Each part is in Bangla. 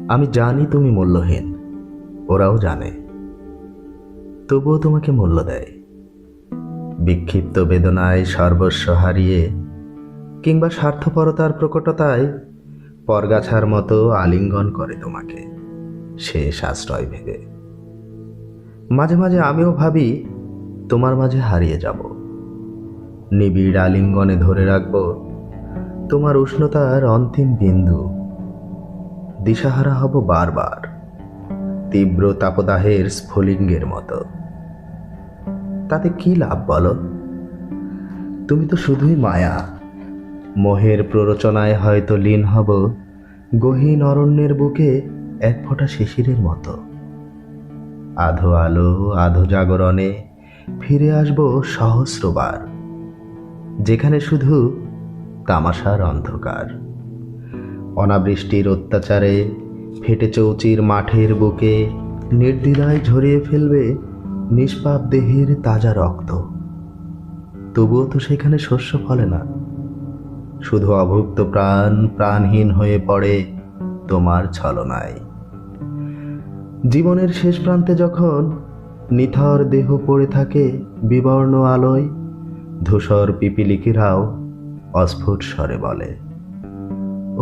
আমি জানি তুমি মূল্যহীন, ওরাও জানে, তবুও তোমাকে মূল্য দেয়। বিক্ষিপ্ত বেদনায় সর্বস্ব হারিয়ে কিংবা স্বার্থপরতার প্রকটতায় পরগাছার মতো আলিঙ্গন করে তোমাকে শেষ আশ্রয় ভেবে। মাঝে মাঝে আমিও ভাবি তোমার মাঝে হারিয়ে যাব, নিবিড় আলিঙ্গনে ধরে রাখব তোমার উষ্ণতার অন্তিম বিন্দু। দিশাহারা হব বারবার, তীব্র তাপদাহের স্ফুলিঙ্গের মতো। তাতে কি লাভ বলো? তুমি তো শুধুই মায়া। মোহের প্ররোচনায় হয়তো লীন হব গহীন অরণ্যের বুকে এক ফোঁটা শিশিরের মতো। আধো আলো আধো জাগরণে ফিরে আসব সহস্রবার, যেখানে শুধু তামাশার অন্ধকার। অনাবৃষ্টির অত্যাচারে ফেটে চৌচির মাঠের বুকে নির্দ্বিধায় ঝরিয়ে ফেলবে নিষ্পাপ দেহের তাজা রক্ত। তবুও তো সেখানে শস্য ফলে না, শুধু অভুক্ত প্রাণ প্রাণহীন হয়ে পড়ে তোমার ছলনায়। জীবনের শেষ প্রান্তে যখন নিথর দেহ পড়ে থাকে বিবর্ণ আলোয়, ধূসর পিপিলিকিরাও অস্ফুট স্বরে বলে,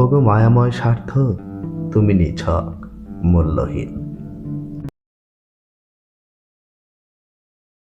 ওগো মায়াময় স্বার্থ, তুমি নিছক মূল্যহীন।